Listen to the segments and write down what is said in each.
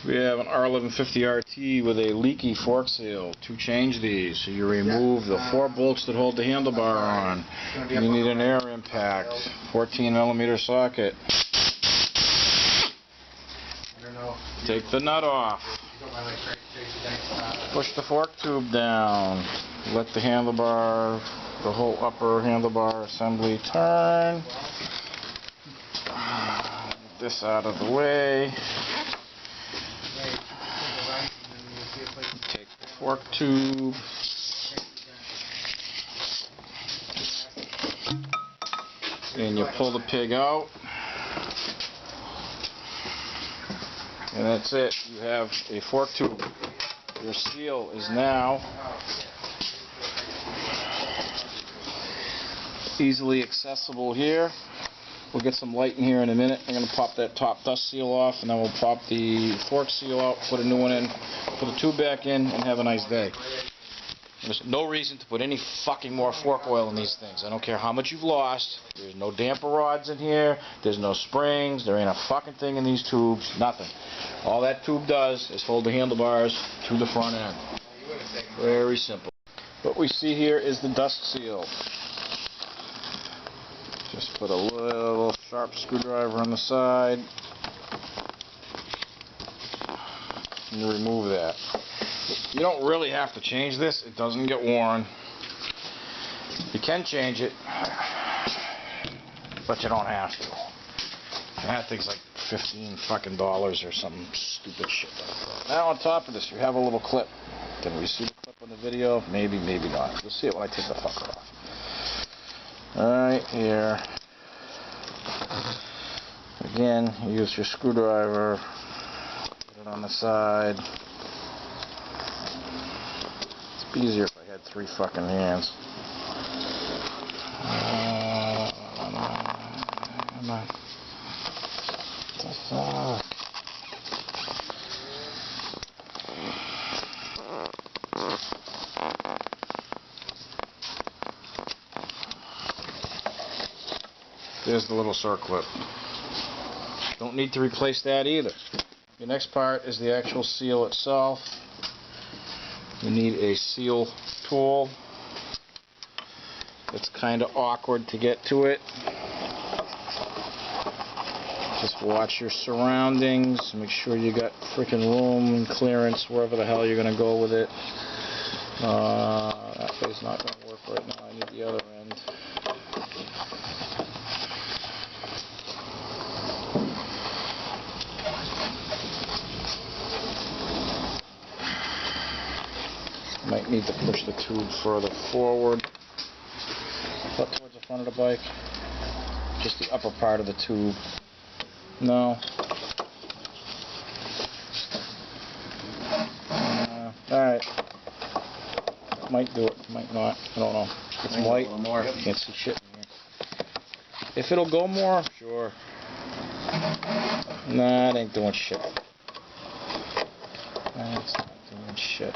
We have an R1150RT with a leaky fork seal. To change these, so you remove the 4 bolts that hold the handlebar on. You need an air impact, 14mm socket. Take the nut off. Push the fork tube down. Let the handlebar, the whole upper handlebar assembly turn. Get this out of the way. Take the fork tube. And you pull the pig out. And that's it. You have a fork tube. Your seal is now easily accessible here. We'll get some light in here in a minute. I'm going to pop that top dust seal off, and then we'll pop the fork seal out, put a new one in, put the tube back in, and have a nice day. There's no reason to put any fucking more fork oil in these things. I don't care how much you've lost. There's no damper rods in here. There's no springs. There ain't a fucking thing in these tubes. Nothing. All that tube does is hold the handlebars to the front end. Very simple. What we see here is the dust seal. Just put a little sharp screwdriver on the side. And you remove that. You don't really have to change this. It doesn't get worn. You can change it, but you don't have to. And that thing's like $15 fucking dollars or some stupid shit like that. Now on top of this, you have a little clip. Can we see the clip on the video? Maybe, maybe not. You'll see it when I take the fucker off. Right here. Again, use your screwdriver. Put it on the side. It's easier if I had 3 fucking hands. Come on. There's the little circlip. Don't need to replace that either. The next part is the actual seal itself. You need a seal tool. It's kind of awkward to get to it. Just watch your surroundings. Make sure you got freaking room and clearance wherever the hell you're going to go with it. That way's not going to work right now. I need the other end. Might need to push the tube further forward. Up towards the front of the bike. Just the upper part of the tube. No. Alright. Might do it, might not. I don't know. Get some light. Can't see shit in here. If it'll go more, sure. Nah, it ain't doing shit. It's not doing shit.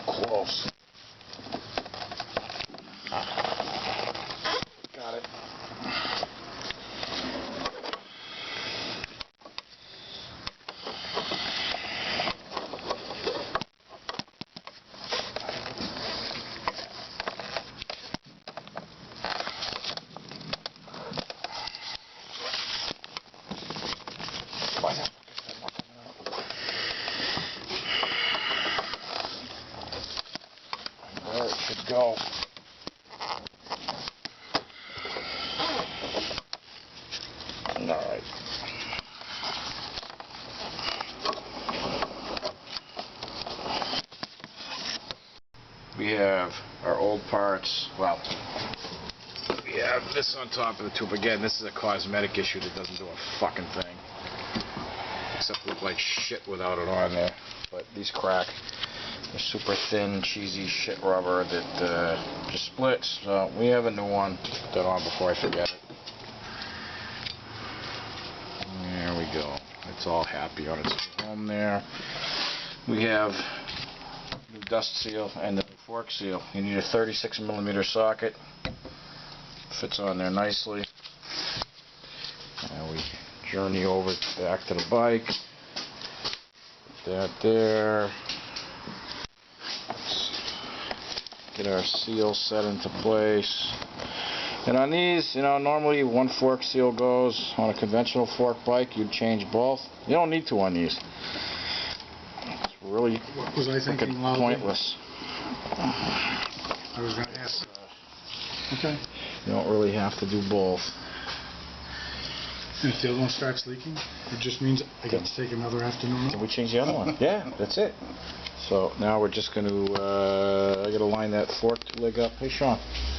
Close. Got it. There it should go. Alright. We have our old parts. Well, we have this on top of the tube. Again, this is a cosmetic issue that doesn't do a fucking thing. Except look like shit without it on there. But these crack. They're super thin, cheesy shit rubber that just splits. So we have a new one. Put that on before I forget it. There we go. It's all happy on its home there. We have new dust seal and the fork seal. You need a 36mm socket. Fits on there nicely. And we journey over back to the bike. Put that there. Get our seal set into place. And on these, you know, normally one fork seal goes. On a conventional fork bike, you'd change both. You don't need to on these. It's really pointless. I was going to ask. Okay. You don't really have to do both. And if the other one starts leaking, it just means I get to take another afternoon off. Can we change the other one? Yeah, that's it. So now we're just going to, I got to line that fork leg up. Hey Sean,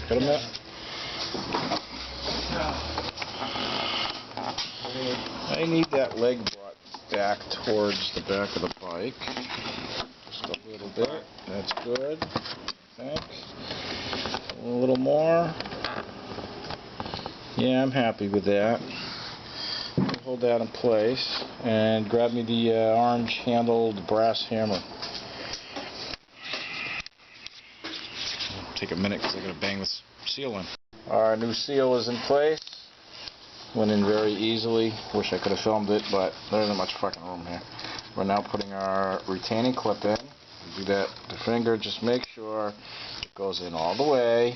got a minute? I need that leg brought back towards the back of the bike. Just a little bit. That's good. I think. A little more. Yeah, I'm happy with that. Hold that in place and grab me the orange handled brass hammer. Take a minute because I gotta bang this seal in. Our new seal is in place. Went in very easily. Wish I could have filmed it, but there isn't much fucking room here. We're now putting our retaining clip in. Do that with the finger. Just make sure it goes in all the way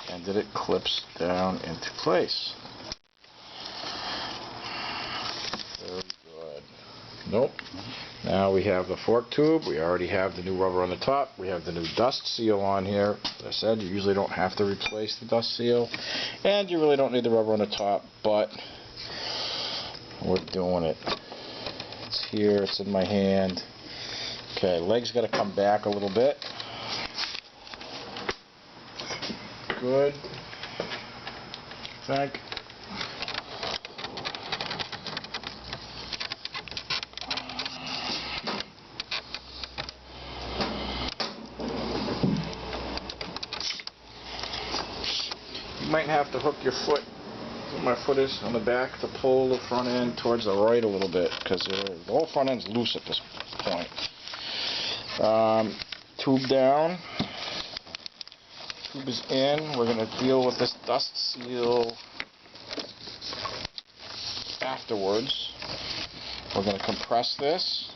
and that it clips down into place. Very good. Nope. Now we have the fork tube. We already have the new rubber on the top. We have the new dust seal on here. As I said, you usually don't have to replace the dust seal. And you really don't need the rubber on the top, but we're doing it. It's here. It's in my hand. Okay, legs got to come back a little bit. Good. I think. You might have to hook your foot, where my foot is on the back, to pull the front end towards the right a little bit, because the whole front end's loose at this point. Tube down. Tube is in. We're going to deal with this dust seal afterwards. We're going to compress this.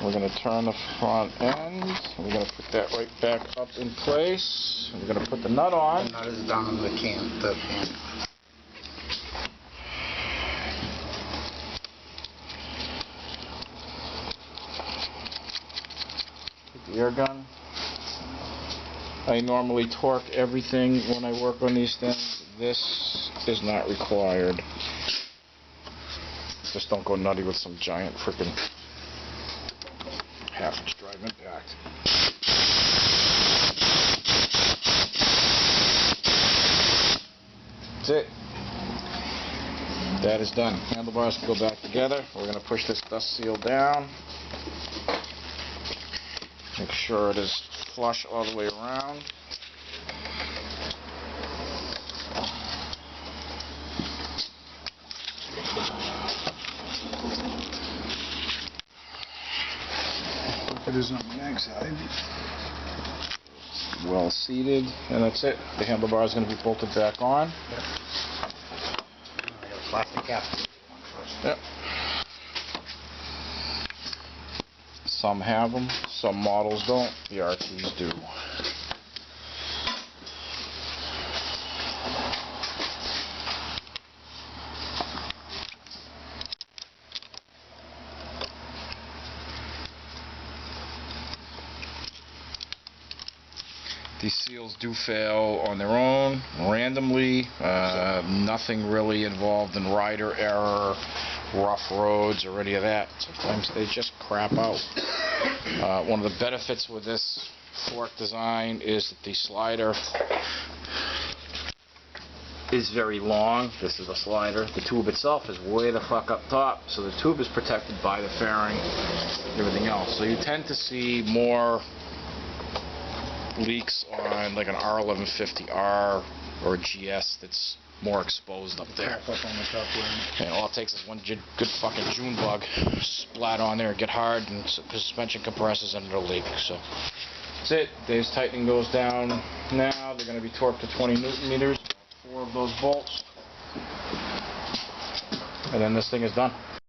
We're going to turn the front end. We're going to put that right back up in place. We're going to put the nut on. The nut is down in the can. Put the air gun. I normally torque everything when I work on these things. This is not required. Just don't go nutty with some giant freaking half-inch drive impact. That's it. That is done. Handlebars can go back together. We're going to push this dust seal down. Make sure it is flush all the way around. It is on the backside. Well seated, and that's it. The handlebar is going to be bolted back on. Yep. I got a plastic cap. Yep. Some have them, some models don't. The RTs do. These seals do fail on their own, randomly. Nothing really involved in rider error, rough roads, or any of that. Sometimes they just crap out. One of the benefits with this fork design is that the slider is very long. This is a slider. The tube itself is way the fuck up top, so the tube is protected by the fairing and everything else. So you tend to see more leaks on like an R1150R or a GS that's more exposed up there. Up on the top there. And all it takes is one good fucking June bug splat on there, get hard, and the suspension compresses and it'll leak. So that's it. Dave's tightening goes down now. They're going to be torqued to 20 Newton meters. 4 of those bolts. and then this thing is done.